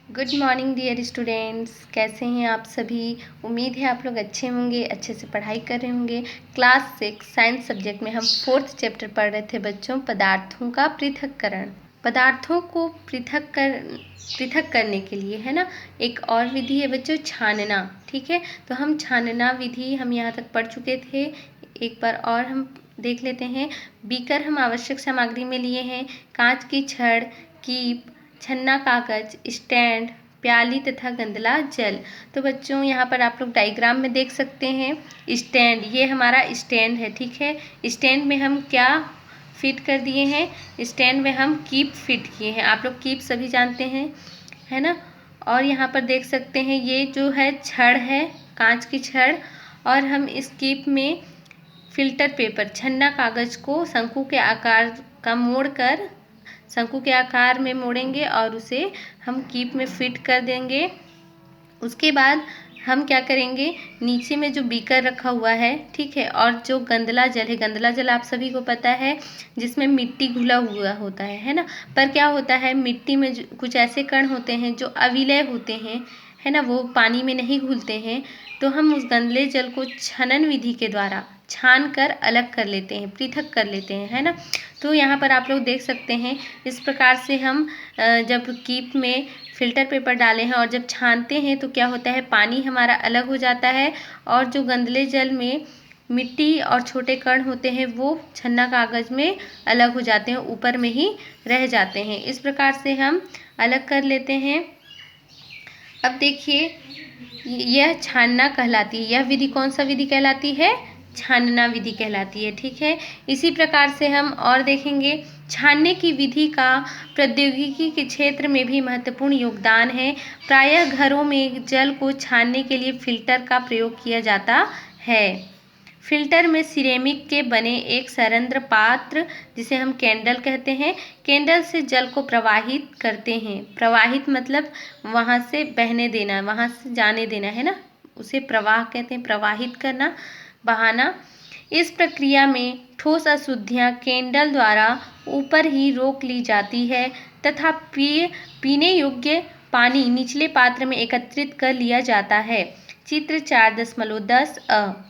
Good morning dear students, कैसे हैं आप सभी। उम्मीद है आप लोग अच्छे होंगे, अच्छे से पढ़ाई कर रहे होंगे। क्लास 6 साइंस सब्जेक्ट में हम 4th चैप्टर पढ़ रहे थे बच्चों, पदार्थों का पृथक्करण। पदार्थों को पृथक करने के लिए है ना, एक और विधि है बच्चों, छानना। ठीक है, तो हम छानना विधि हम यहाँ तक पढ़ चुके थे। एक बार और हम देख लेते हैं। बीकर हम आवश्यक सामग्री में लिए हैं कांच की छड़, कीप, छन्ना कागज, स्टैंड, प्याली तथा गंदला जल। तो बच्चों यहाँ पर आप लोग डायग्राम में देख सकते हैं स्टैंड, ये हमारा स्टैंड है। ठीक है, स्टैंड में हम क्या फिट कर दिए हैं, स्टैंड में हम कीप फिट किए हैं। आप लोग कीप सभी जानते हैं, है ना। और यहाँ पर देख सकते हैं ये जो है छड़ है, कांच की छड़, और हम इस कीप में फिल्टर पेपर, छन्ना कागज को शंकु के आकार का मोड़कर शंकु के आकार में मोड़ेंगे और उसे हम कीप में फिट कर देंगे। उसके बाद हम क्या करेंगे, नीचे में जो बीकर रखा हुआ है, ठीक है, और जो गंदला जल है, गंदला जल आप सभी को पता है जिसमें मिट्टी घुला हुआ होता है ना। पर क्या होता है, मिट्टी में कुछ ऐसे कण होते हैं जो अविलय होते हैं, है ना, वो पानी में नहीं घुलते हैं। तो हम उस गंदले जल को छनन विधि के द्वारा छान कर अलग कर लेते हैं, पृथक कर लेते हैं, है ना। तो यहाँ पर आप लोग देख सकते हैं इस प्रकार से हम जब कीप में फिल्टर पेपर डाले हैं और जब छानते हैं तो क्या होता है, पानी हमारा अलग हो जाता है और जो गंदले जल में मिट्टी और छोटे कण होते हैं वो छन्ना कागज में अलग हो जाते हैं, ऊपर में ही रह जाते हैं। इस प्रकार से हम अलग कर लेते हैं। अब देखिए, यह छानना कहलाती है। यह विधि कौन सा विधि कहलाती है, छानना विधि कहलाती है। ठीक है, इसी प्रकार से हम और देखेंगे। छानने की विधि का प्रौद्योगिकी के क्षेत्र में भी महत्वपूर्ण योगदान है। प्रायः घरों में जल को छानने के लिए फिल्टर का प्रयोग किया जाता है। फिल्टर में सिरेमिक के बने एक सरंध्र पात्र, जिसे हम कैंडल कहते हैं, कैंडल से जल को प्रवाहित करते हैं। प्रवाहित मतलब वहाँ से बहने देना, वहाँ से जाने देना, है ना, उसे प्रवाह कहते हैं, प्रवाहित करना, बहाना। इस प्रक्रिया में ठोस अशुद्धियाँ कैंडल द्वारा ऊपर ही रोक ली जाती है तथा पीने योग्य पानी निचले पात्र में एकत्रित कर लिया जाता है। चित्र 4.10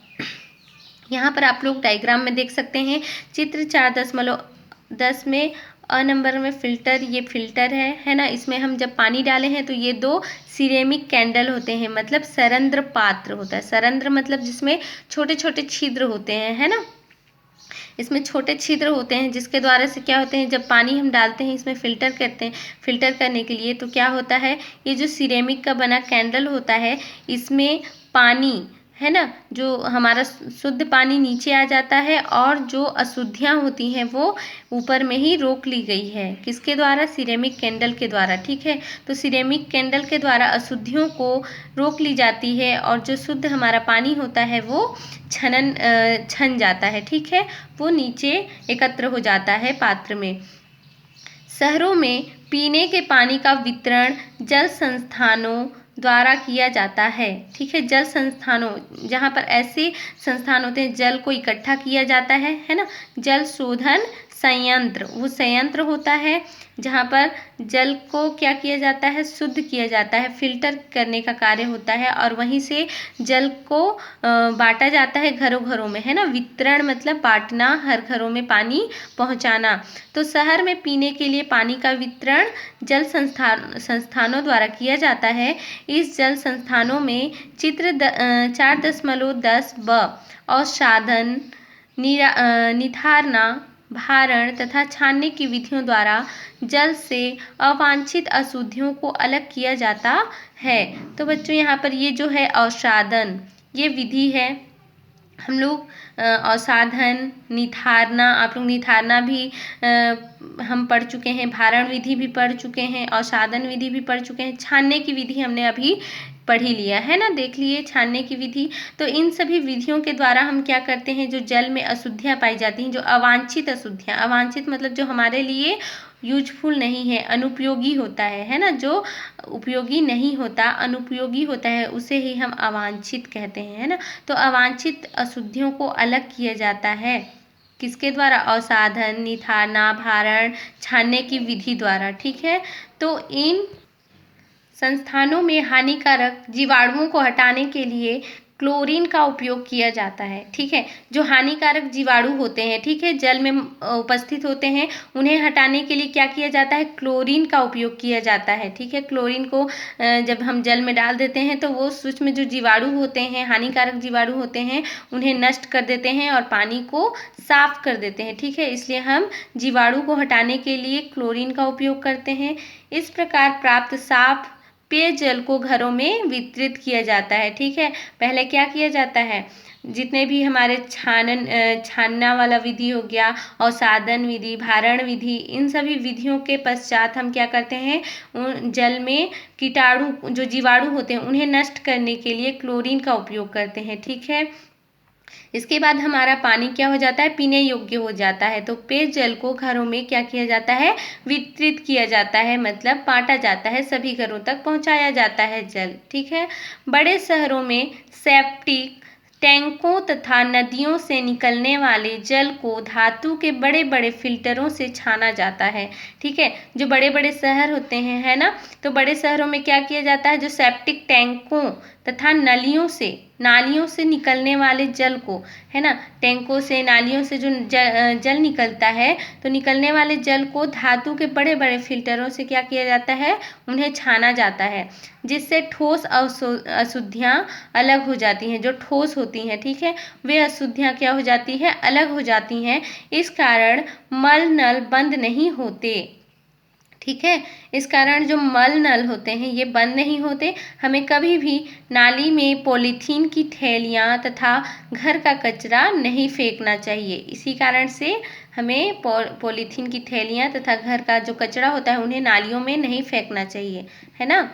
यहाँ पर आप लोग डायग्राम में देख सकते हैं। चित्र 4.10 में नंबर में फिल्टर, ये फिल्टर है ना। इसमें हम जब पानी डाले हैं तो ये दो सिरेमिक कैंडल होते हैं, मतलब सरंध्र पात्र होता है। सरंध्र मतलब जिसमें छोटे छोटे छिद्र होते हैं, है ना, इसमें छोटे छिद्र होते हैं जिसके द्वारा से क्या होते हैं, जब पानी हम डालते हैं इसमें फिल्टर करते हैं, फिल्टर करने के लिए, तो क्या होता है, ये जो सिरेमिक का बना कैंडल होता है इसमें पानी, है ना, जो हमारा शुद्ध पानी नीचे आ जाता है और जो अशुद्धियाँ होती हैं वो ऊपर में ही रोक ली गई है। किसके द्वारा, सिरेमिक कैंडल के द्वारा। ठीक है, तो सिरेमिक कैंडल के द्वारा अशुद्धियों को रोक ली जाती है और जो शुद्ध हमारा पानी होता है वो छन जाता है। ठीक है, वो नीचे एकत्र हो जाता है पात्र में। शहरों में पीने के पानी का वितरण जल संस्थानों द्वारा किया जाता है। ठीक है, जल संस्थानों, जहाँ पर ऐसे संस्थान होते हैं जल को इकट्ठा किया जाता है ना। जल शोधन संयंत्र, वो संयंत्र होता है जहाँ पर जल को क्या किया जाता है, शुद्ध किया जाता है, फिल्टर करने का कार्य होता है और वहीं से जल को बांटा जाता है घरों घरों में, है ना। वितरण मतलब बांटना, हर घरों में पानी पहुँचाना। तो शहर में पीने के लिए पानी का वितरण जल संस्थानों द्वारा किया जाता है। इस जल संस्थानों में चित्र 4.10 ब अवसाधन, निथारना, भारण तथा छानने की विधियों द्वारा जल से अवांछित अशुद्धियों को अलग किया जाता है। तो बच्चों यहाँ पर ये जो है अवसाधन, ये विधि है। हम लोग अवसाधन, निथारना, आप लोग निथारना भी हम पढ़ चुके हैं, भारण विधि भी पढ़ चुके हैं, अवसाधन विधि भी पढ़ चुके हैं, छानने की विधि हमने अभी पढ़ ही लिया है ना, देख लिए छानने की विधि। तो इन सभी विधियों के द्वारा हम क्या करते हैं, जो जल में अशुद्धियाँ पाई जाती हैं, जो अवांछित अशुद्धियाँ, अवांछित मतलब जो हमारे लिए यूजफुल नहीं है, अनुपयोगी होता है ना, जो उपयोगी नहीं होता, अनुपयोगी होता है, उसे ही हम अवांछित कहते हैं, है ना। तो अवांछित अशुद्धियों को अलग किया जाता है किसके द्वारा, अवसाधन, निथारना, भारण, छानने की विधि द्वारा। ठीक है, तो इन संस्थानों में हानिकारक जीवाणुओं को हटाने के लिए क्लोरीन का उपयोग किया जाता है। ठीक है, जो हानिकारक जीवाणु होते हैं, ठीक है, जल में उपस्थित होते हैं, उन्हें हटाने के लिए क्या किया जाता है, क्लोरीन का उपयोग किया जाता है। ठीक है, क्लोरीन को जब हम जल में डाल देते हैं तो वो सूक्ष्म जो जीवाणु होते हैं, हानिकारक जीवाणु होते हैं, उन्हें नष्ट कर देते हैं और पानी को साफ कर देते हैं। ठीक है, इसलिए हम जीवाणु को हटाने के लिए क्लोरीन का उपयोग करते हैं। इस प्रकार प्राप्त साफ पेयजल को घरों में वितरित किया जाता है। ठीक है, पहले क्या किया जाता है, जितने भी हमारे छानना वाला विधि हो गया, अवसादन विधि, भारण विधि, इन सभी विधियों के पश्चात हम क्या करते हैं, उन जल में कीटाणु जो जीवाणु होते हैं उन्हें नष्ट करने के लिए क्लोरीन का उपयोग करते हैं। ठीक है, इसके बाद हमारा पानी क्या हो जाता है, पीने योग्य हो जाता है। तो पेयजल को घरों में क्या किया जाता है, वितरित किया जाता है, मतलब बांटा जाता है, सभी घरों तक पहुंचाया जाता है जल। ठीक है, बड़े शहरों में सेप्टिक टैंकों तथा नदियों से निकलने वाले जल को धातु के बड़े बड़े फिल्टरों से छाना जाता है। ठीक है, जो बड़े बड़े शहर होते हैं, है ना, तो बड़े शहरों में क्या किया जाता है, जो सेप्टिक टैंकों तथा नालियों से निकलने वाले जल को, है ना, टैंकों से, नालियों से जो जल निकलता है, तो निकलने वाले जल को धातु के बड़े बड़े फिल्टरों से क्या किया जाता है, उन्हें छाना जाता है, जिससे ठोस अशुद्धियाँ अलग हो जाती हैं। जो ठोस होती हैं, ठीक है, वे अशुद्धियाँ क्या हो जाती हैं, अलग हो जाती हैं। इस कारण मल नल बंद नहीं होते। ठीक है, इस कारण जो मल नल होते हैं ये बंद नहीं होते। हमें कभी भी नाली में पॉलीथीन की थैलियाँ तथा घर का कचरा नहीं फेंकना चाहिए। इसी कारण से हमें पॉलीथीन की थैलियाँ तथा घर का जो कचरा होता है उन्हें नालियों में नहीं फेंकना चाहिए, है ना।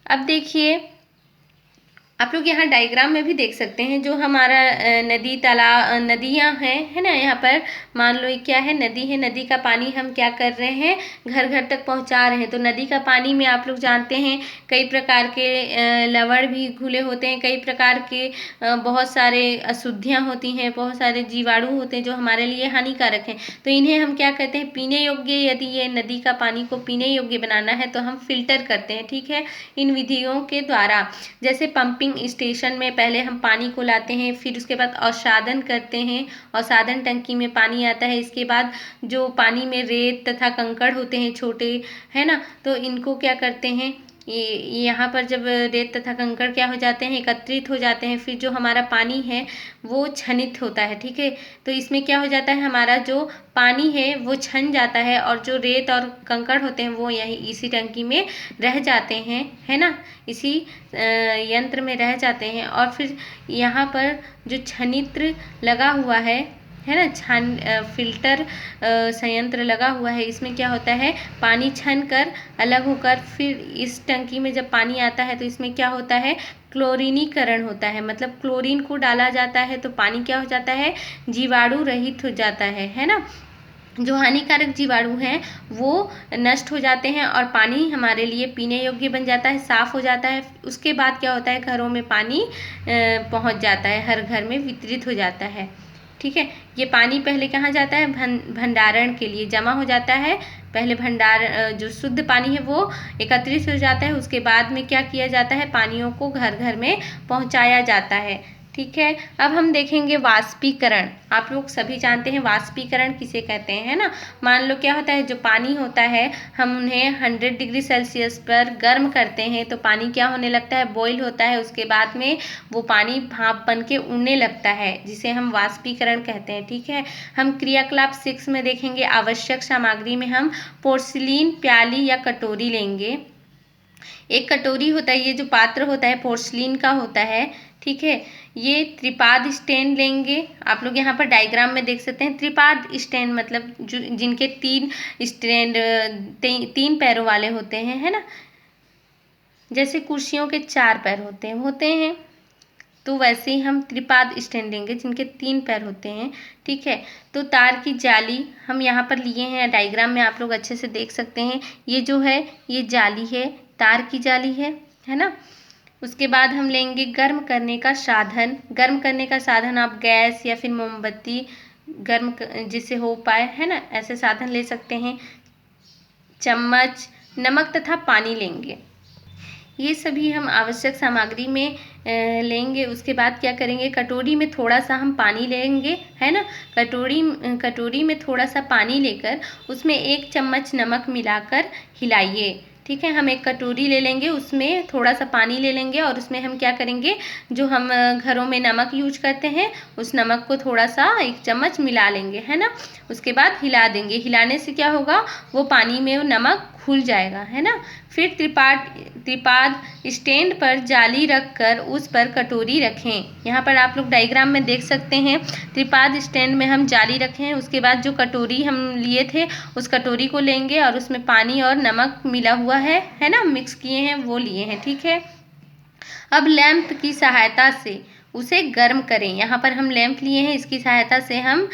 अब देखिए, आप लोग यहाँ डायग्राम में भी देख सकते हैं, जो हमारा नदी तालाब नदियाँ हैं, है ना, यहाँ पर मान लो क्या है, नदी है, नदी का पानी हम क्या कर रहे हैं, घर घर तक पहुँचा रहे हैं। तो नदी का पानी में आप लोग जानते हैं कई प्रकार के लवण भी घुले होते हैं, कई प्रकार के बहुत सारे अशुद्धियाँ होती हैं, बहुत सारे जीवाणु होते हैं जो हमारे लिए हानिकारक हैं। तो इन्हें हम क्या कहते हैं, पीने योग्य, यदि ये नदी का पानी को पीने योग्य बनाना है तो हम फिल्टर करते हैं। ठीक है, इन विधियों के द्वारा, जैसे पंपिंग स्टेशन में पहले हम पानी को लाते हैं, फिर उसके बाद अवसादन करते हैं, अवसादन टंकी में पानी आता है, इसके बाद जो पानी में रेत तथा कंकड़ होते हैं छोटे, है ना, तो इनको क्या करते हैं, यहाँ पर जब रेत तथा कंकड़ क्या हो जाते हैं, एकत्रित हो जाते हैं, फिर जो हमारा पानी है वो छनित होता है। ठीक है, तो इसमें क्या हो जाता है, हमारा जो पानी है वो छन जाता है और जो रेत और कंकड़ होते हैं वो यहीं इसी टंकी में रह जाते हैं, है ना, इसी यंत्र में रह जाते हैं। और फिर यहाँ पर जो छनित्र लगा हुआ है ना, फिल्टर संयंत्र लगा हुआ है, इसमें क्या होता है, पानी छन कर अलग होकर फिर इस टंकी में जब पानी आता है तो इसमें क्या होता है, क्लोरीनीकरण होता है, मतलब क्लोरीन को डाला जाता है तो पानी क्या हो जाता है, जीवाणु रहित हो जाता है ना। जो हानिकारक जीवाणु हैं वो नष्ट हो जाते हैं और पानी हमारे लिए पीने योग्य बन जाता है, साफ़ हो जाता है। उसके बाद क्या होता है, घरों में पानी पहुंच जाता है, हर घर में वितरित हो जाता है। ठीक है, ये पानी पहले कहाँ जाता है, भंडारण के लिए जमा हो जाता है। पहले जो शुद्ध पानी है वो एकत्रित हो जाता है, उसके बाद में क्या किया जाता है, पानियों को घर घर में पहुंचाया जाता है। ठीक है, अब हम देखेंगे वाष्पीकरण। आप लोग सभी जानते हैं वाष्पीकरण किसे कहते हैं, है ना। मान लो क्या होता है, जो पानी होता है हम उन्हें 100 डिग्री सेल्सियस पर गर्म करते हैं तो पानी क्या होने लगता है, बॉईल होता है, उसके बाद में वो पानी भाप बन के उड़ने लगता है, जिसे हम वाष्पीकरण कहते हैं। ठीक है, हम क्रियाकलाप 6 में देखेंगे, आवश्यक सामग्री में हम पोर्सिलीन प्याली या कटोरी लेंगे। एक कटोरी होता है, ये जो पात्र होता है पोर्सिलीन का होता है। ठीक है, ये त्रिपाद स्टैंड लेंगे। आप लोग यहाँ पर डायग्राम में देख सकते हैं, त्रिपाद स्टैंड मतलब जिनके 3 स्टैंड 3 पैरों वाले होते हैं, है ना, जैसे कुर्सियों के 4 पैर होते हैं, तो वैसे ही हम त्रिपाद स्टैंड लेंगे जिनके 3 पैर होते हैं। ठीक है, तो तार की जाली हम यहाँ पर लिए हैं, डायग्राम में आप लोग अच्छे से देख सकते हैं। ये जो है ये जाली है, तार की जाली है ना। उसके बाद हम लेंगे गर्म करने का साधन। गर्म करने का साधन आप गैस या फिर मोमबत्ती गर्म जिससे हो पाए, है ना, ऐसे साधन ले सकते हैं। चम्मच, नमक तथा पानी लेंगे। ये सभी हम आवश्यक सामग्री में लेंगे। उसके बाद क्या करेंगे, कटोरी में थोड़ा सा हम पानी लेंगे, है ना। कटोरी में थोड़ा सा पानी लेकर उसमें 1 चम्मच नमक मिलाकर हिलाइए। ठीक है, हम एक कटोरी ले लेंगे, उसमें थोड़ा सा पानी ले लेंगे और उसमें हम क्या करेंगे, जो हम घरों में नमक यूज करते हैं उस नमक को थोड़ा सा 1 चम्मच मिला लेंगे, है ना। उसके बाद हिला देंगे। हिलाने से क्या होगा, वो पानी में वो नमक घुल जाएगा, है ना। फिर त्रिपाद स्टैंड पर जाली रखकर उस पर कटोरी रखें। यहाँ पर आप लोग डायग्राम में देख सकते हैं, त्रिपाद स्टैंड में हम जाली रखें। उसके बाद जो कटोरी हम लिए थे उस कटोरी को लेंगे और उसमें पानी और नमक मिला हुआ है ना, मिक्स किए हैं, वो लिए हैं। ठीक है, अब लैंप की सहायता से उसे गर्म करें। यहाँ पर हम लैंप लिए हैं, इसकी सहायता से हम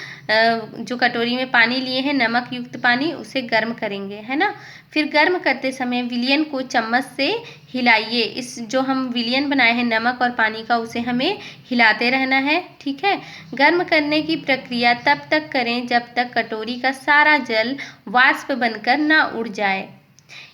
जो कटोरी में पानी लिए हैं, नमक युक्त पानी, उसे गर्म करेंगे, है ना। फिर गर्म करते समय विलियन को चम्मच से हिलाइए। इस जो हम विलियन बनाए हैं नमक और पानी का, उसे हमें हिलाते रहना है। ठीक है, गर्म करने की प्रक्रिया तब तक करें जब तक कटोरी का सारा जल वाष्प बनकर ना उड़ जाए।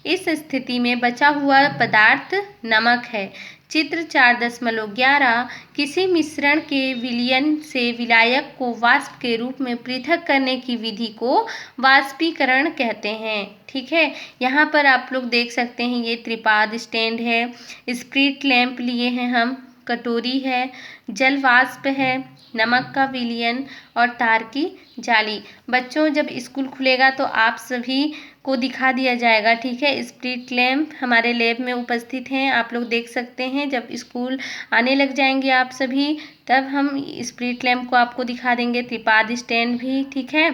इस स्थिति में बचा हुआ पदार्थ नमक है। चित्र 4.11 किसी मिश्रण के विलयन से विलायक को वाष्प के रूप में पृथक करने की विधि को वाष्पीकरण कहते हैं। ठीक है, यहाँ पर आप लोग देख सकते हैं, ये त्रिपाद स्टैंड है, स्प्रिट लैंप लिए हैं हम, कटोरी है, जल वाष्प है, नमक का विलयन और तार की जाली। बच्चों, जब स्कूल खुलेगा तो आप सभी को दिखा दिया जाएगा। ठीक है, स्प्रिट लैंप हमारे लैब में उपस्थित हैं, आप लोग देख सकते हैं। जब स्कूल आने लग जाएंगे आप सभी, तब हम स्प्रिट लैंप को आपको दिखा देंगे, त्रिपाद स्टैंड भी। ठीक है,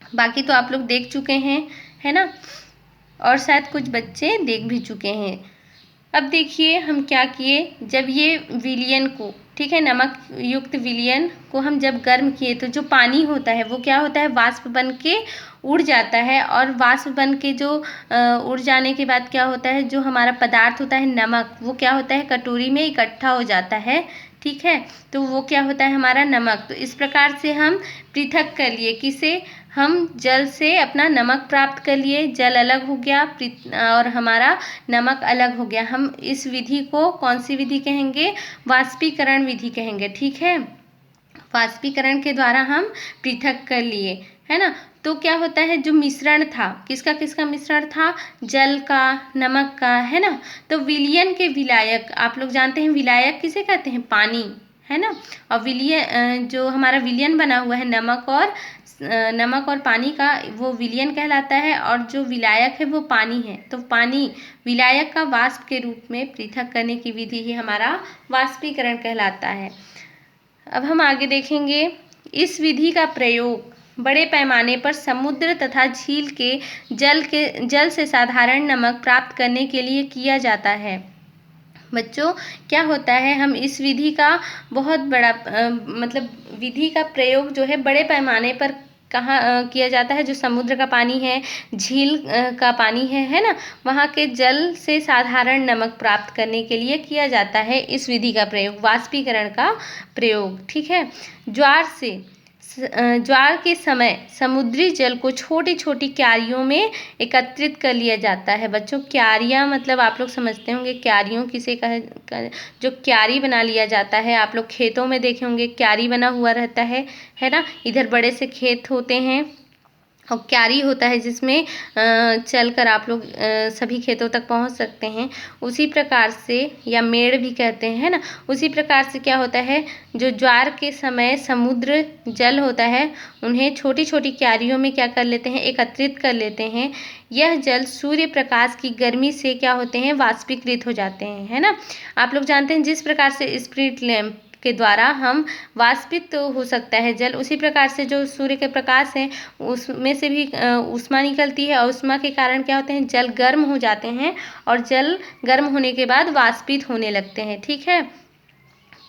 बाकी तो आप लोग देख चुके हैं, है ना, और शायद कुछ बच्चे देख भी चुके हैं। अब देखिए हम क्या किए, जब ये विलियन को, ठीक है, नमक युक्त विलियन को हम जब गर्म किए तो जो पानी होता है वो क्या होता है, वाष्प बन के उड़ जाता है। और वाष्प बन के जो उड़ जाने के बाद क्या होता है, जो हमारा पदार्थ होता है नमक, वो क्या होता है, कटोरी में इकट्ठा हो जाता है। ठीक है, तो वो क्या होता है, हमारा नमक। तो इस प्रकार से हम पृथक कर लिए, किसे, हम जल से अपना नमक प्राप्त कर लिए, जल अलग हो गया और हमारा नमक अलग हो गया। हम इस विधि को कौन सी विधि कहेंगे, वाष्पीकरण विधि कहेंगे। ठीक है, वाष्पीकरण के द्वारा हम पृथक कर लिए, है ना। तो क्या होता है, जो मिश्रण था, किसका किसका मिश्रण था, जल का, नमक का, है ना। तो विलयन के विलायक, आप लोग जानते हैं विलायक किसे कहते हैं, पानी, है ना। और विलयन, जो हमारा विलयन बना हुआ है नमक और पानी का, वो विलयन कहलाता है। और जो विलायक है वो पानी है। तो पानी विलायक का वाष्प के रूप में पृथक करने की विधि ही हमारा वाष्पीकरण कहलाता है। अब हम आगे देखेंगे, इस विधि का प्रयोग बड़े पैमाने पर समुद्र तथा झील के जल से साधारण नमक प्राप्त करने के लिए किया जाता है। बच्चों, क्या होता है, हम इस विधि का बहुत बड़ा मतलब विधि का प्रयोग जो है बड़े पैमाने पर कहाँ किया जाता है, जो समुद्र का पानी है, झील का पानी है ना, वहाँ के जल से साधारण नमक प्राप्त करने के लिए किया जाता है इस विधि का प्रयोग, वाष्पीकरण का प्रयोग। ठीक है, ज्वार के समय समुद्री जल को छोटी छोटी क्यारियों में एकत्रित कर लिया जाता है। बच्चों, क्यारियाँ मतलब आप लोग समझते होंगे, क्यारियों किसे जो क्यारी बना लिया जाता है, आप लोग खेतों में देखे होंगे क्यारी बना हुआ रहता है ना। इधर बड़े से खेत होते हैं और क्यारी होता है जिसमें चलकर आप लोग सभी खेतों तक पहुंच सकते हैं। उसी प्रकार से, या मेड़ भी कहते हैं, है ना, उसी प्रकार से क्या होता है, जो ज्वार के समय समुद्र जल होता है उन्हें छोटी छोटी क्यारियों में क्या कर लेते हैं, एकत्रित कर लेते हैं। यह जल सूर्य प्रकाश की गर्मी से क्या होते हैं, वाष्पीकृत हो जाते हैं, है ना। आप लोग जानते हैं जिस प्रकार से स्प्रिट लैंप के द्वारा हम वाष्पित हो सकता है जल, उसी प्रकार से जो सूर्य के प्रकाश है उसमें से भी ऊष्मा निकलती है और ऊष्मा के कारण क्या होते हैं, जल गर्म हो जाते हैं और जल गर्म होने के बाद वाष्पित होने लगते हैं। ठीक है,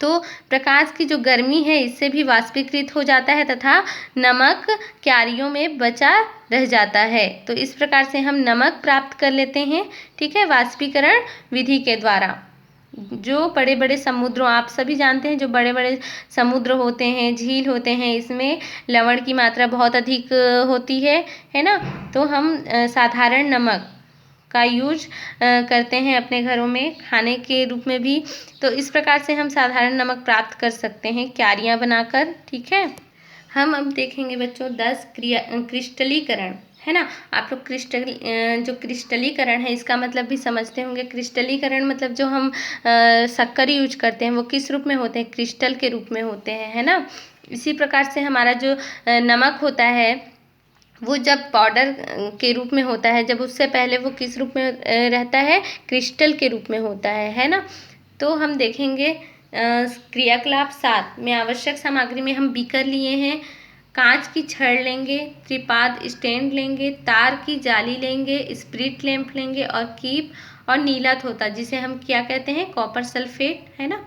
तो प्रकाश की जो गर्मी है इससे भी वाष्पीकृत हो जाता है तथा नमक क्यारियों में बचा रह जाता है। तो इस प्रकार से हम नमक प्राप्त कर लेते हैं। ठीक है, वाष्पीकरण विधि के द्वारा। जो बड़े बड़े समुद्रों, आप सभी जानते हैं, जो बड़े बड़े समुद्र होते हैं, झील होते हैं, इसमें लवण की मात्रा बहुत अधिक होती है ना। तो हम साधारण नमक का यूज करते हैं अपने घरों में खाने के रूप में भी। तो इस प्रकार से हम साधारण नमक प्राप्त कर सकते हैं क्यारियाँ बनाकर। ठीक है, हम अब देखेंगे बच्चों 10 क्रिस्टलीकरण, है ना। आप लोग जो क्रिस्टलीकरण है इसका मतलब भी समझते होंगे। क्रिस्टलीकरण मतलब जो हम शक्कर यूज करते हैं वो किस रूप में होते हैं, क्रिस्टल के रूप में होते हैं, है ना। इसी प्रकार से हमारा जो नमक होता है वो जब पाउडर के रूप में होता है, जब उससे पहले वो किस रूप में रहता है, क्रिस्टल के रूप में होता है ना। तो हम देखेंगे क्रियाकलाप 7 में आवश्यक सामग्री में हम बीकर लिए हैं, कांच की छड़ लेंगे, त्रिपाद स्टैंड लेंगे, तार की जाली लेंगे, स्प्रिट लैंप लेंगे और कीप और नीला थोथा जिसे हम क्या कहते हैं, कॉपर सल्फेट, है ना।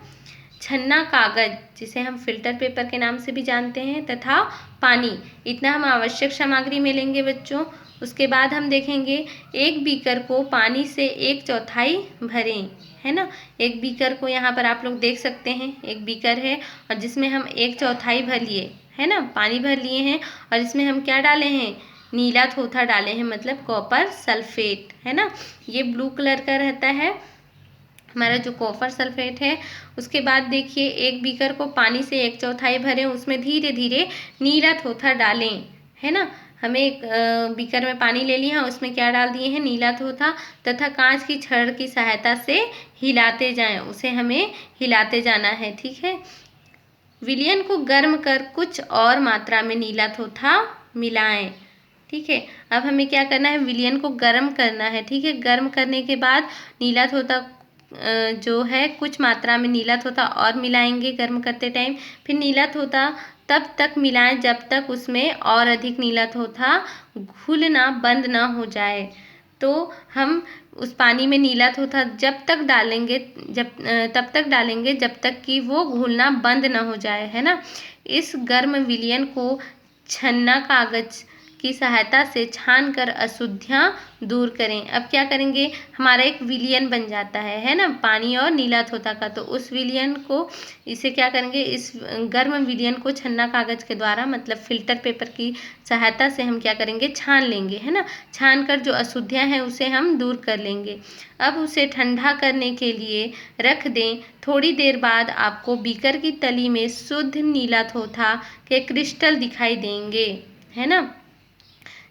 छन्ना कागज जिसे हम फिल्टर पेपर के नाम से भी जानते हैं, तथा पानी, इतना हम आवश्यक सामग्री में लेंगे बच्चों। उसके बाद हम देखेंगे एक बीकर को पानी से 1/4 भरें, है ना। एक बीकर को यहाँ पर आप लोग देख सकते हैं, एक बीकर है और जिसमें हम 1/4 भर लिए, है ना, पानी भर लिए हैं और इसमें हम क्या डाले हैं, नीला थोथा डाले हैं, मतलब कॉपर सल्फेट, है ना। ये ब्लू कलर का रहता है हमारा जो कॉपर सल्फेट है। उसके बाद देखिए एक बीकर को पानी से 1/4 भरें, उसमें धीरे धीरे नीला थोथा डालें, है ना। हमें एक बीकर में पानी ले लिया, उसमें क्या डाल दिए हैं, नीला थोथा, तथा कांच की छड़ की सहायता से हिलाते जाएं, उसे हमें हिलाते जाना है। ठीक है, विलयन को गर्म कर कुछ और मात्रा में नीला थोथा मिलाएं। ठीक है, अब हमें क्या करना है, विलयन को गर्म करना है। ठीक है, गर्म करने के बाद नीला थोथा जो है कुछ मात्रा में नीला थोथा और मिलाएंगे गर्म करते टाइम। फिर नीला थोथा तब तक मिलाएं जब तक उसमें और अधिक नीला थोथा घुलना बंद ना हो जाए। तो हम उस पानी में नीला थोथा जब तक डालेंगे तब तक डालेंगे जब तक कि वो घुलना बंद ना हो जाए, है ना। इस गर्म विलयन को छन्ना कागज की सहायता से छान कर अशुद्धियाँ दूर करें। अब क्या करेंगे, हमारा एक विलयन बन जाता है ना, पानी और नीला थोथा का। तो उस विलयन को, इसे क्या करेंगे, इस गर्म विलयन को छन्ना कागज के द्वारा मतलब फिल्टर पेपर की सहायता से हम क्या करेंगे, छान लेंगे, है ना। छान कर जो अशुद्धियाँ हैं उसे हम दूर कर लेंगे। अब उसे ठंडा करने के लिए रख दें। थोड़ी देर बाद आपको बीकर की तली में शुद्ध नीला थोथा के क्रिस्टल दिखाई देंगे, है ना।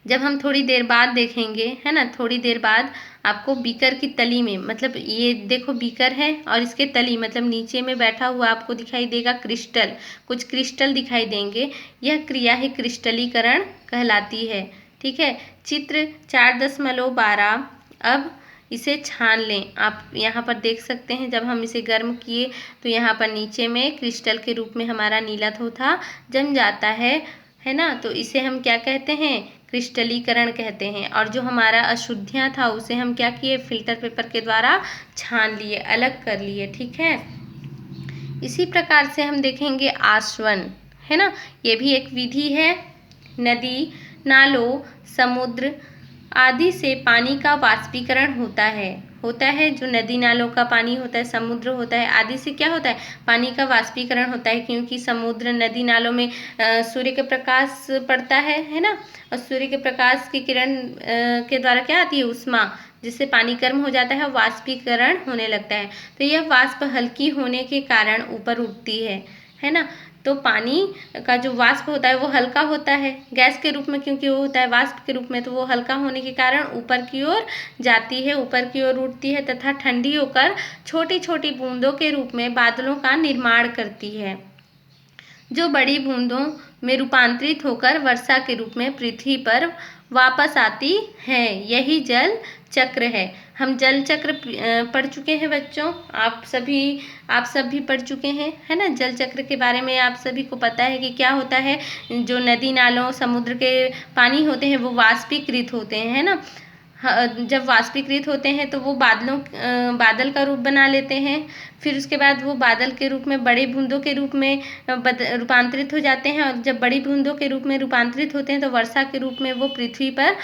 जब हम थोड़ी देर बाद देखेंगे, है ना, थोड़ी देर बाद आपको बीकर की तली में, मतलब ये देखो बीकर है और इसके तली मतलब नीचे में बैठा हुआ आपको दिखाई देगा क्रिस्टल, कुछ क्रिस्टल दिखाई देंगे। यह क्रिया ही क्रिस्टलीकरण कहलाती है। ठीक है, चित्र 4.12। अब इसे छान लें। आप यहाँ पर देख सकते हैं जब हम इसे गर्म किए तो यहाँ पर नीचे में क्रिस्टल के रूप में हमारा नीला थोथा जम जाता है ना। तो इसे हम क्या कहते हैं, क्रिस्टलीकरण कहते हैं। और जो हमारा अशुद्धियाँ था उसे हम क्या किए, फिल्टर पेपर के द्वारा छान लिए, अलग कर लिए। ठीक है, इसी प्रकार से हम देखेंगे आसवन, है ना, ये भी एक विधि है। नदी, नालों, समुद्र आदि से पानी का वाष्पीकरण होता है जो नदी नालों का पानी होता है, समुद्र होता है, आदि से क्या होता है, पानी का वाष्पीकरण होता है। क्योंकि समुद्र, नदी नालों में सूर्य का प्रकाश पड़ता है ना। और सूर्य के प्रकाश की किरण के द्वारा क्या आती है, ऊष्मा, जिससे पानी गर्म हो जाता है, वाष्पीकरण होने लगता है। तो यह वाष्प हल्की होने के कारण ऊपर उठती है ना। तो पानी का जो वाष्प होता है वो हल्का होता है गैस के रूप में, क्योंकि वो होता है वाष्प के रूप में, तो वो हल्का होने के कारण ऊपर की ओर जाती है, ऊपर की ओर उठती है तथा ठंडी होकर छोटी छोटी बूंदों के रूप में बादलों का निर्माण करती है, जो बड़ी बूंदों में रूपांतरित होकर वर्षा के रूप में पृथ्वी पर वापस आती है। यही जल चक्र है। हम जल चक्र पढ़ चुके हैं बच्चों, आप सब भी पढ़ चुके हैं, है ना। जल चक्र के बारे में आप सभी को पता है कि क्या होता है, जो नदी नालों समुद्र के पानी होते हैं वो वाष्पीकृत होते हैं, है ना। जब वाष्पीकृत होते हैं तो वो बादल का रूप बना लेते हैं। फिर उसके बाद वो बादल के रूप में बड़े बूंदों के रूप में रूपांतरित हो जाते हैं। और जब बड़ी बूंदों के रूप में रूपांतरित होते हैं तो वर्षा के रूप में वो पृथ्वी पर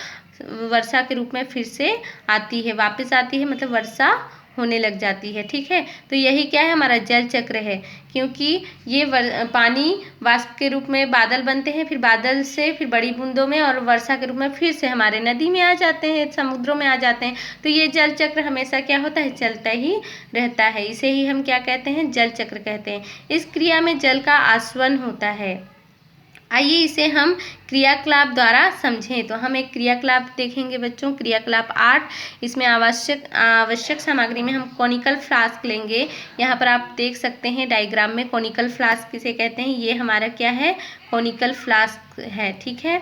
वर्षा के रूप में फिर से आती है, वापस आती है, मतलब वर्षा होने लग जाती है। ठीक है, तो यही क्या है, हमारा जल चक्र है, क्योंकि ये पानी वाष्प के रूप में बादल बनते हैं, फिर बादल से फिर बड़ी बूंदों में और वर्षा के रूप में फिर से हमारे नदी में आ जाते हैं, समुद्रों में आ जाते हैं। तो ये जल चक्र हमेशा क्या होता है, चलता ही रहता है। इसे ही हम क्या कहते हैं, जल चक्र कहते हैं। इस क्रिया में जल का आसवन होता है। आइए इसे हम क्रियाकलाप द्वारा समझें। तो हम एक क्रियाकलाप देखेंगे बच्चों, क्रियाकलाप 8। इसमें आवश्यक सामग्री में हम कॉनिकल फ्लास्क लेंगे। यहाँ पर आप देख सकते हैं डायग्राम में, कॉनिकल फ्लास्क किसे कहते हैं, ये हमारा क्या है, कॉनिकल फ्लास्क है। ठीक है,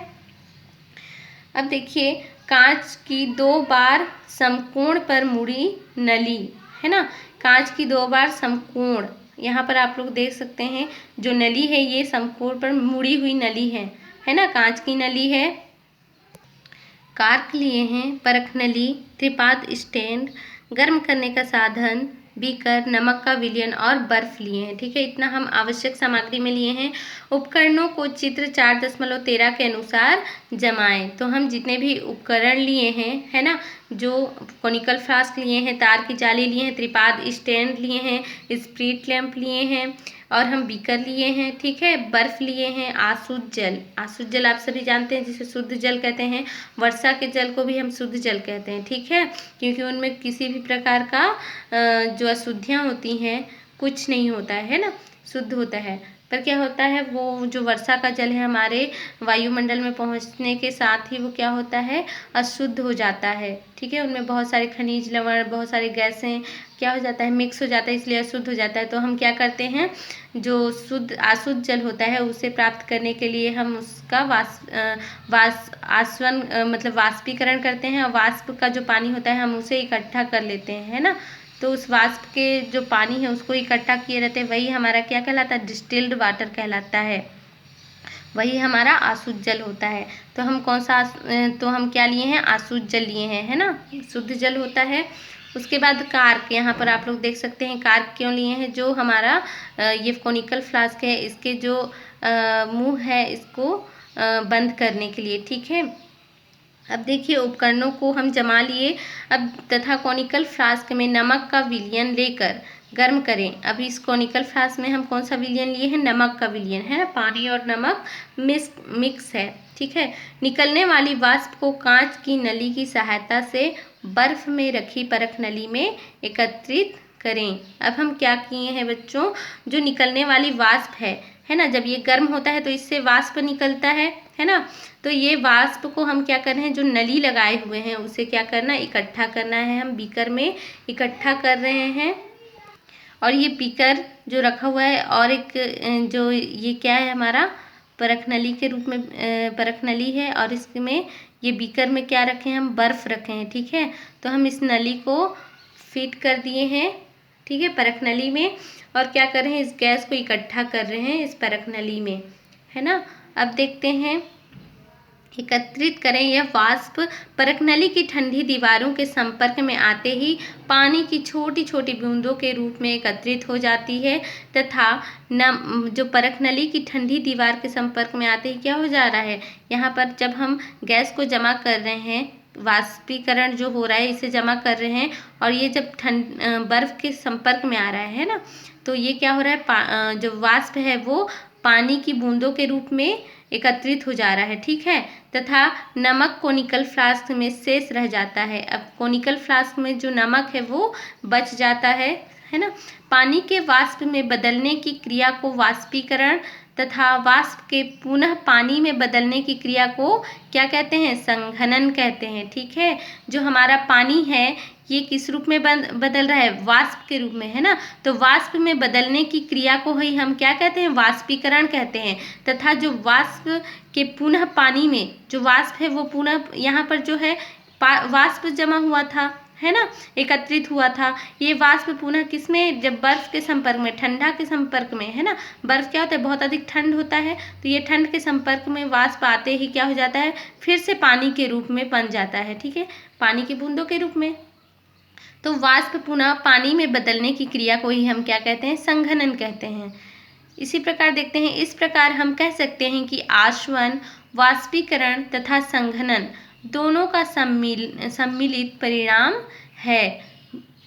अब देखिए, कांच की 2 बार समकोण पर मुड़ी नली, है ना, कांच की 2 बार समकोण, यहाँ पर आप लोग देख सकते हैं जो नली है ये समकोण पर मुड़ी हुई नली है ना, कांच की नली है। कार्क लिए हैं, परख नली, त्रिपाद स्टैंड, गर्म करने का साधन, बीकर, नमक का विलयन और बर्फ लिए हैं। ठीक है, इतना हम आवश्यक सामग्री में लिए हैं। उपकरणों को चित्र 4.13 के अनुसार जमाएं। तो हम जितने भी उपकरण लिए हैं, है ना, जो कॉनिकल फ्लास्क लिए हैं, तार की जाली लिए हैं, त्रिपाद स्टैंड लिए हैं, स्प्रिट लैंप लिए हैं और हम बीकर लिए हैं। ठीक है, बर्फ लिए हैं, आसुत जल, आसुत जल आप सभी जानते हैं जिसे शुद्ध जल कहते हैं। वर्षा के जल को भी हम शुद्ध जल कहते हैं। ठीक है, क्योंकि उनमें किसी भी प्रकार का जो अशुद्धियाँ होती हैं कुछ नहीं होता है ना, शुद्ध होता है। पर क्या होता है, वो जो वर्षा का जल है हमारे वायुमंडल में पहुंचने के साथ ही वो क्या होता है, अशुद्ध हो जाता है। ठीक है, उनमें बहुत सारे खनिज लवण, बहुत सारी गैसें क्या हो जाता है, मिक्स हो जाता है, इसलिए अशुद्ध हो जाता है। तो हम क्या करते हैं, जो शुद्ध अशुद्ध जल होता है उसे प्राप्त करने के लिए हम उसका मतलब वाष्पीकरण करते हैं, और वाष्प का जो पानी होता है हम उसे इकट्ठा कर लेते हैं, है ना। तो उस वाष्प के जो पानी है उसको इकट्ठा किए रहते हैं, वही हमारा क्या कहलाता है, डिस्टिल्ड वाटर कहलाता है, वही हमारा आसुत जल होता है। तो हम तो हम क्या लिए हैं, आसुत जल लिए हैं, है ना, शुद्ध जल होता है। उसके बाद कार्क, यहाँ पर आप लोग देख सकते हैं कार्क क्यों लिए हैं, जो हमारा ये कॉनिकल फ्लास्क है, इसके जो मुंह है इसको बंद करने के लिए। ठीक है, अब देखिए उपकरणों को हम जमा लिए। अब तथा कॉनिकल फ्लास्क में नमक का विलयन लेकर गर्म करें। अब इस कॉनिकल फ्लास्क में हम कौन सा विलयन लिए हैं, नमक का विलयन, है ना, पानी और नमक मिक्स है। ठीक है, निकलने वाली वाष्प को कांच की नली की सहायता से बर्फ में रखी परख नली में एकत्रित करें। अब हम क्या किए हैं बच्चों, जो निकलने वाली वाष्प है ना, जब ये गर्म होता है तो इससे वाष्प निकलता है ना, तो ये वाष्प को हम क्या कर रहे हैं, जो नली लगाए हुए हैं उसे क्या करना, इकट्ठा करना है। हम बीकर में इकट्ठा कर रहे हैं, और ये बीकर जो रखा हुआ है, और एक जो ये क्या है, हमारा परख नली के रूप में परख नली है, और इसमें ये बीकर में क्या रखे हैं, हम बर्फ़ रखे हैं। ठीक है, तो हम इस नली को फिट कर दिए हैं, ठीक है, परख नली में, और क्या कर रहे हैं, इस गैस को इकट्ठा कर रहे हैं इस परख नली में, है ना। अब देखते हैं, एकत्रित करें। यह वाष्प परख नली की ठंडी दीवारों के संपर्क में आते ही पानी की छोटी छोटी बूंदों के रूप में एकत्रित हो जाती है, तथा जो परख नली की ठंडी दीवार के संपर्क में आते ही क्या हो जा रहा है, यहाँ पर जब हम गैस को जमा कर रहे हैं, वाष्पीकरण जो हो रहा है इसे जमा कर रहे हैं, और ये जब बर्फ के संपर्क में आ रहा है ना, तो ये क्या हो रहा है, जो वाष्प है वो पानी की बूंदों के रूप में एकत्रित हो जा रहा है। ठीक है, तथा नमक कोनिकल फ्लास्क में शेष रह जाता है। अब कोनिकल फ्लास्क में जो नमक है वो बच जाता है ना। पानी के वाष्प में बदलने की क्रिया को वाष्पीकरण तथा वाष्प के पुनः पानी में बदलने की क्रिया को क्या कहते हैं, संघनन कहते हैं। ठीक है, जो हमारा पानी है ये किस रूप में बदल रहा है, वाष्प के रूप में, है ना। तो वाष्प में बदलने की क्रिया को ही हम क्या कहते हैं, वाष्पीकरण कहते हैं। तथा जो वाष्प के पुनः पानी में जो वाष्प है वो पुनः यहाँ पर जो है वाष्प जमा हुआ था, है ना, एकत्रित हुआ था, ये वाष्प पुनः किसमें, जब बर्फ के संपर्क में, ठंडा के संपर्क में, है ना, बर्फ क्या होता है, बहुत अधिक ठंड होता है, तो ये ठंड के संपर्क में वाष्प आते ही क्या हो जाता है, फिर से पानी के रूप में बन जाता है। ठीक है, पानी की बूंदों के रूप में। तो वाष्प पुनः पानी में बदलने की क्रिया को ही हम क्या कहते हैं, संघनन कहते हैं। इसी प्रकार देखते हैं, इस प्रकार हम कह सकते हैं कि आसवन, वाष्पीकरण तथा संघनन दोनों का सम्मिलित परिणाम है।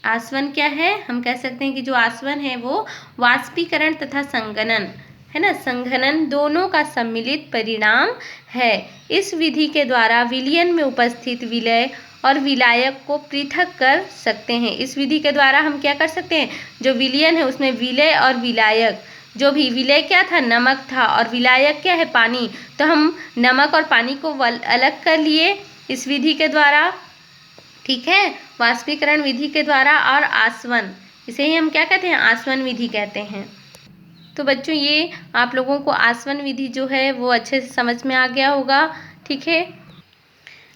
आसवन क्या है, हम कह सकते हैं कि जो आसवन है वो वाष्पीकरण तथा संघनन है ना, संघनन दोनों का सम्मिलित परिणाम है। इस विधि के द्वारा विलयन में उपस्थित विलय और विलायक को पृथक कर सकते हैं। इस विधि के द्वारा हम क्या कर सकते हैं, जो विलयन है उसमें विलय और विलायक, जो भी विलय क्या था, नमक था, और विलायक क्या है, पानी, तो हम नमक और पानी को अलग कर लिए इस विधि के द्वारा, ठीक है, वाष्पीकरण विधि के द्वारा। और आसवन, इसे ही हम क्या कहते हैं, आसवन विधि कहते हैं। तो बच्चों ये आप लोगों को आसवन विधि जो है वो अच्छे से समझ में आ गया होगा, ठीक है।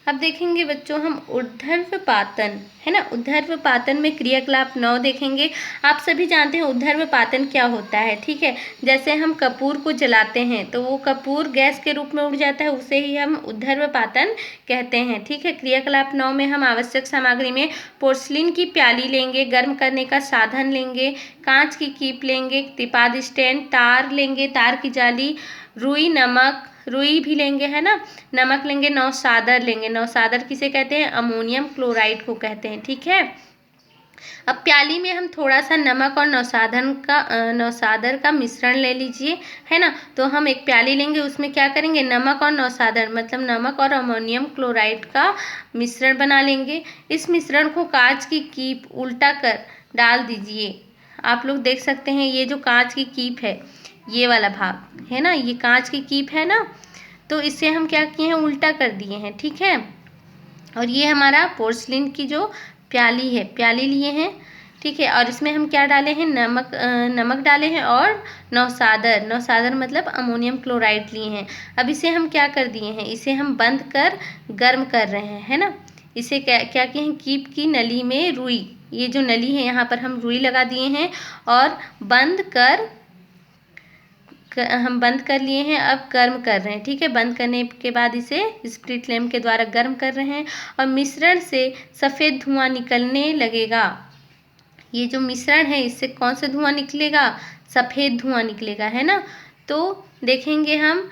अब देखेंगे बच्चों हम ऊर्ध्वपातन, है ना, ऊर्ध्वपातन में क्रियाकलाप 9 देखेंगे। आप सभी जानते हैं ऊर्ध्वपातन क्या होता है, ठीक है। जैसे हम कपूर को जलाते हैं तो वो कपूर गैस के रूप में उड़ जाता है, उसे ही हम ऊर्ध्वपातन कहते हैं, ठीक है। क्रियाकलाप 9 में हम आवश्यक सामग्री में पोर्सलिन की प्याली लेंगे, गर्म करने का साधन लेंगे, कांच की कीप लेंगे, त्रिपाद स्टैंड, तार लेंगे, तार की जाली, रुई, नमक, रुई भी लेंगे, है ना, नमक लेंगे, नौसादर लेंगे। नौसादर किसे कहते हैं, अमोनियम क्लोराइड को कहते हैं, ठीक है। अब प्याली में हम थोड़ा सा नमक और नौसादर का मिश्रण ले लीजिए, है ना। तो हम एक प्याली लेंगे, उसमें क्या करेंगे, नमक और नौसादर मतलब नमक और अमोनियम क्लोराइड का मिश्रण बना लेंगे। इस मिश्रण को कांच की कीप उल्टा कर डाल दीजिए। आप लोग देख सकते हैं ये जो कांच की कीप है, ये वाला भाग है ना, ये कांच की कीप है ना, तो इसे हम क्या किए हैं, उल्टा कर दिए हैं, ठीक है। और ये हमारा पोर्सलिन की जो प्याली है, प्याली लिए हैं, ठीक है। और इसमें हम क्या डाले हैं, नमक डाले हैं और नौसादर मतलब अमोनियम क्लोराइड लिए हैं। अब इसे हम क्या कर दिए हैं, इसे हम बंद कर गर्म कर रहे हैं, है ना। इसे क्या किए हैं, कीप की नली में रुई, ये जो नली है यहाँ पर हम रुई लगा दिए हैं और हम बंद कर लिए हैं, अब गर्म कर रहे हैं, ठीक है। बंद करने के बाद इसे स्प्रिट लैम्प के द्वारा गर्म कर रहे हैं और मिश्रण से सफ़ेद धुआं निकलने लगेगा। ये जो मिश्रण है इससे कौन सा धुआं निकलेगा, सफ़ेद धुआं निकलेगा, है ना। तो देखेंगे हम,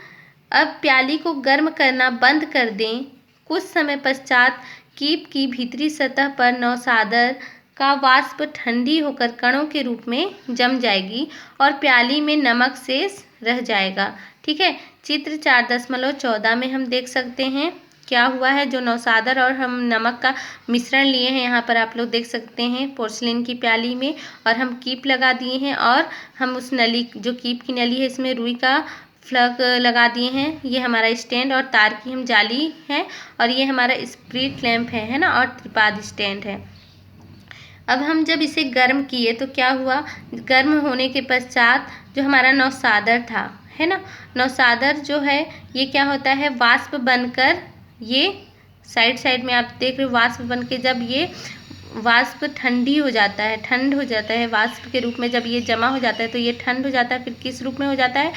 अब प्याली को गर्म करना बंद कर दें। कुछ समय पश्चात कीप की भीतरी सतह पर नौसादर का वाष्प ठंडी होकर कणों के रूप में जम जाएगी और प्याली में नमक शेष रह जाएगा, ठीक है। चित्र 4.14 में हम देख सकते हैं क्या हुआ है, जो नौसादर और हम नमक का मिश्रण लिए हैं, यहाँ पर आप लोग देख सकते हैं पोर्सलिन की प्याली में, और हम कीप लगा दिए हैं और हम उस नली, जो कीप की नली है, इसमें रुई का फ्लग लगा दिए हैं। ये हमारा स्टैंड और तार की हम जाली है, और ये हमारा स्प्रिट लैम्प है ना, और त्रिपाद स्टैंड है। अब हम जब इसे गर्म किए तो क्या हुआ, गर्म होने के पश्चात जो हमारा नौसादर था, है ना, नौसादर जो है ये क्या होता है, वाष्प बनकर, ये साइड में आप देख रहे हो, वाष्प बनके जब ये वाष्प ठंडी हो जाता है, ठंड हो जाता है वाष्प के रूप में, जब ये जमा हो जाता है तो ये ठंड हो जाता है, फिर किस रूप में हो जाता है,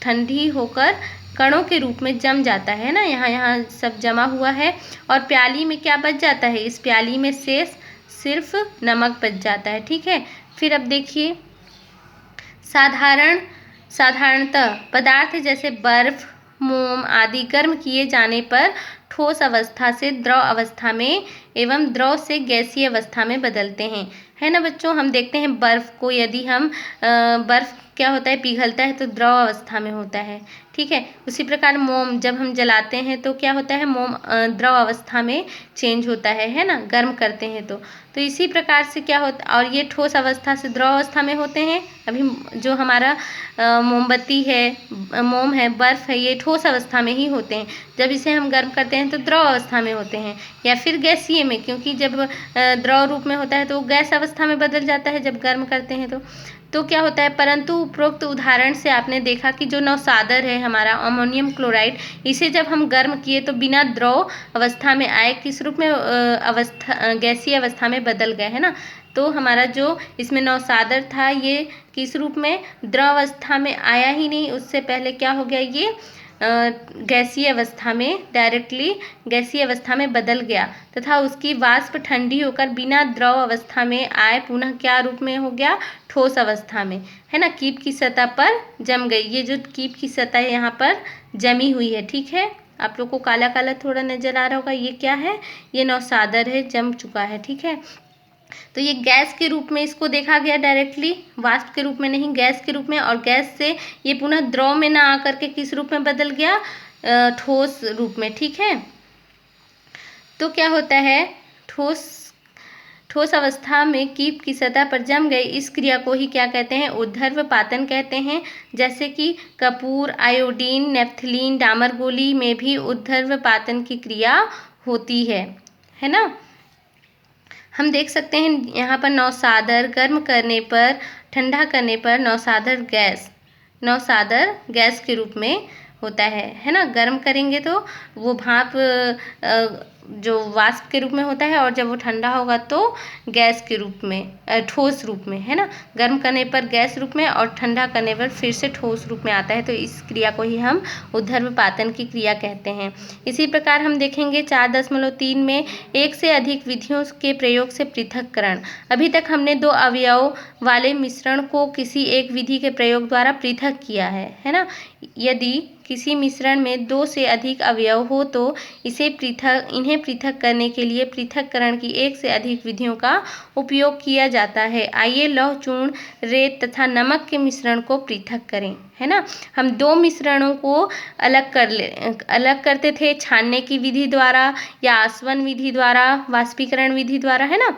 ठंडी होकर कणों के रूप में जम जाता है ना, यहाँ सब जमा हुआ है। और प्याली में क्या बच जाता है, इस प्याली में शेष सिर्फ नमक बच जाता है, ठीक है। फिर अब देखिए, साधारणतः पदार्थ जैसे बर्फ, मोम आदि गर्म किए जाने पर ठोस अवस्था से द्रव अवस्था में एवं द्रव से गैसीय अवस्था में बदलते हैं, है ना बच्चों। हम देखते हैं बर्फ को, यदि हम बर्फ क्या होता है, पिघलता है तो द्रव अवस्था में होता है, ठीक है। उसी प्रकार मोम जब हम जलाते हैं तो क्या होता है, मोम द्रव अवस्था में चेंज होता है ना, गर्म करते हैं तो इसी प्रकार से क्या होता, और ये ठोस अवस्था से द्रव अवस्था में होते हैं। अभी जो हमारा मोमबत्ती है, मोम है, बर्फ़ है, ये ठोस अवस्था में ही होते हैं। जब इसे हम गर्म करते हैं तो द्रव अवस्था में होते हैं, या फिर गैसीय में, क्योंकि जब द्रव रूप में होता है तो गैस अवस्था में बदल जाता है जब गर्म करते हैं तो क्या होता है। परंतु उपरोक्त उदाहरण से आपने देखा कि जो नौसादर है हमारा अमोनियम क्लोराइड, इसे जब हम गर्म किए तो बिना द्रव अवस्था में आए किस रूप में गैसीय अवस्था में बदल गए, है ना। तो हमारा जो इसमें नौसादर था ये किस रूप में, द्रव अवस्था में आया ही नहीं, उससे पहले क्या हो गया, ये गैसीय अवस्था में, डायरेक्टली गैसीय अवस्था में बदल गया, तथा उसकी वाष्प ठंडी होकर बिना द्रव अवस्था में आए पुनः क्या रूप में हो गया, ठोस अवस्था में, है ना, कीप की सतह पर जम गई। ये जो कीप की सतह है यहाँ पर जमी हुई है, ठीक है। आप लोग को काला काला थोड़ा नजर आ रहा होगा, ये क्या है, ये नौसादर है, जम चुका है, ठीक है। तो ये गैस के रूप में इसको देखा गया डायरेक्टली, वाष्प के रूप में नहीं, गैस के रूप में। और गैस से ये पुनः द्रव में ना आकर के किस रूप में बदल गया, ठोस रूप में। ठीक है, तो क्या होता है, ठोस अवस्था में कीप की सतह पर जम गए इस क्रिया को ही क्या कहते हैं, ऊर्ध्वपातन कहते हैं। जैसे कि कपूर, आयोडीन, नेफ्थलीन, डामर गोली में भी ऊर्ध्वपातन की क्रिया होती है ना। हम देख सकते हैं यहाँ पर नौसादर गर्म करने पर, ठंडा करने पर नौसादर गैस के रूप में होता है ना। गर्म करेंगे तो वो भाप जो वाष्प के रूप में होता है, और जब वो ठंडा होगा तो गैस के रूप में, ठोस रूप में, है ना। गर्म करने पर गैस रूप में और ठंडा करने पर फिर से ठोस रूप में आता है। तो इस क्रिया को ही हम ऊर्ध्वपातन की क्रिया कहते हैं। इसी प्रकार हम देखेंगे 4.3 में एक से अधिक विधियों के प्रयोग से पृथक्करण। अभी तक हमने 2 अवयव वाले मिश्रण को किसी एक विधि के प्रयोग द्वारा पृथक किया है ना। यदि किसी मिश्रण में 2 से अधिक अवयव हो तो इन्हें पृथक करने के लिए पृथक्करण की एक से अधिक विधियों का उपयोग किया जाता है। आइए लौह चूर्ण, रेत तथा नमक के मिश्रण को पृथक करें, है ना। हम 2 मिश्रणों को अलग करते थे छानने की विधि द्वारा, या आसवन विधि द्वारा, वाष्पीकरण विधि द्वारा, है ना,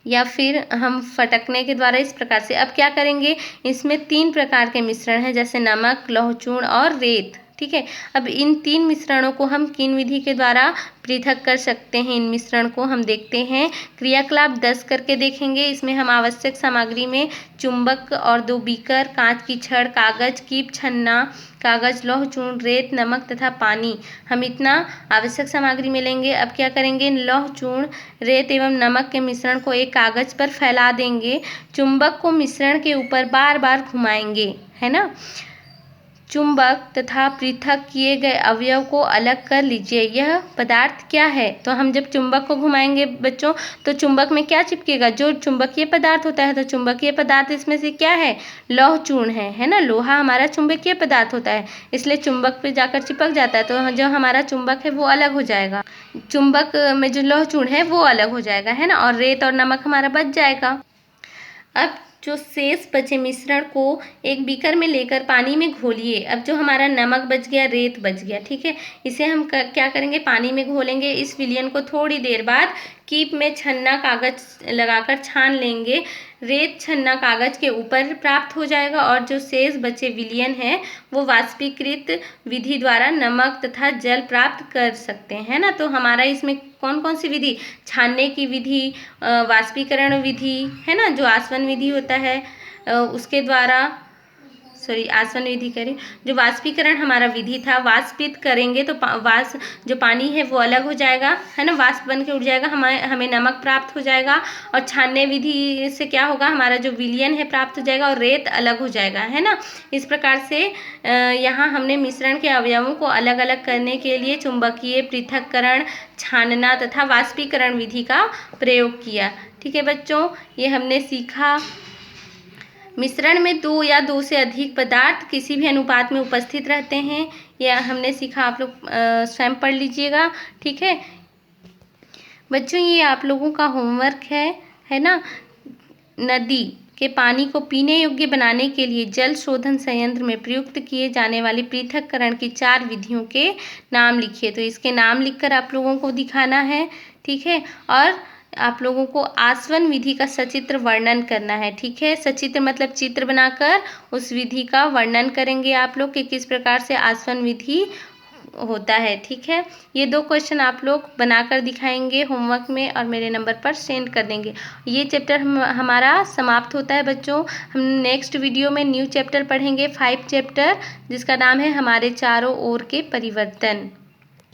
या फिर हम फटकने के द्वारा। इस प्रकार से अब क्या करेंगे, इसमें 3 प्रकार के मिश्रण हैं, जैसे नमक, लौह चूर्ण और रेत। ठीक है, अब इन 3 मिश्रणों को हम किन विधि के द्वारा पृथक कर सकते हैं, इन मिश्रण को हम देखते हैं। क्रियाकलाप 10 करके देखेंगे। इसमें हम आवश्यक सामग्री में चुंबक और 2 बीकर, कांच की छड़, कागज, कीप, छन्ना, कागज, लौह चूर्ण, रेत, नमक तथा पानी, हम इतना आवश्यक सामग्री में लेंगे। अब क्या करेंगे, लौह चूर्ण, रेत एवं नमक के मिश्रण को एक कागज पर फैला देंगे। चुंबक को मिश्रण के ऊपर बार बार घुमाएंगे, है ना। चुंबक तथा पृथक किए गए अवयव को अलग कर लीजिए। यह पदार्थ क्या है, तो हम जब चुंबक को घुमाएंगे बच्चों, तो चुंबक में क्या चिपकेगा, जो चुंबकीय पदार्थ होता है। तो चुंबकीय पदार्थ इसमें से क्या है, लौह चूर्ण है ना। लोहा हमारा चुंबकीय पदार्थ होता है, इसलिए चुंबक पे जाकर चिपक जाता है। तो जो हमारा चुंबक है वो अलग हो जाएगा, चुंबक में जो लौह चूर्ण है वो अलग हो जाएगा, है ना। और रेत और नमक हमारा बच जाएगा। अब जो शेष बचे मिश्रण को एक बीकर में लेकर पानी में घोलिए। अब जो हमारा नमक बच गया, रेत बच गया, ठीक है, इसे हम क्या करेंगे, पानी में घोलेंगे। इस विलयन को थोड़ी देर बाद कीप में छन्ना कागज लगाकर छान लेंगे। रेत छन्ना कागज के ऊपर प्राप्त हो जाएगा, और जो शेष बचे विलयन है वो वाष्पीकृत विधि द्वारा नमक तथा जल प्राप्त कर सकते हैं ना। तो हमारा इसमें कौन कौन सी विधि, छानने की विधि, वाष्पीकरण विधि, है ना, जो आसवन विधि होता है उसके द्वारा, आसवन विधि करें, जो वाष्पीकरण हमारा विधि था, वाष्पित करेंगे तो जो पानी है वो अलग हो जाएगा, है ना, वाष्प बन के उड़ जाएगा, हमें नमक प्राप्त हो जाएगा। और छानने विधि से क्या होगा, हमारा जो विलयन है प्राप्त हो जाएगा और रेत अलग हो जाएगा, है ना। इस प्रकार से यहाँ हमने मिश्रण के अवयवों को अलग अलग करने के लिए चुंबकीय पृथक्करण, छानना तथा वाष्पीकरण विधि का प्रयोग किया। ठीक है बच्चों, ये हमने सीखा। मिश्रण में 2 या 2 से अधिक पदार्थ किसी भी अनुपात में उपस्थित रहते हैं, यह हमने सीखा। आप लोग स्वयं पढ़ लीजिएगा, ठीक है बच्चों। ये आप लोगों का होमवर्क है ना। नदी के पानी को पीने योग्य बनाने के लिए जल शोधन संयंत्र में प्रयुक्त किए जाने वाले पृथक्करण की 4 विधियों के नाम लिखिए। तो इसके नाम लिखकर आप लोगों को दिखाना है, ठीक है। और आप लोगों को आसवन विधि का सचित्र वर्णन करना है, ठीक है। सचित्र मतलब चित्र बनाकर उस विधि का वर्णन करेंगे आप लोग कि किस प्रकार से आसवन विधि होता है, ठीक है। ये 2 क्वेश्चन आप लोग बनाकर दिखाएंगे होमवर्क में और मेरे नंबर पर सेंड कर देंगे। ये चैप्टर हमारा समाप्त होता है बच्चों। हम नेक्स्ट वीडियो में न्यू चैप्टर पढ़ेंगे, 5 चैप्टर, जिसका नाम है हमारे चारों ओर के परिवर्तन।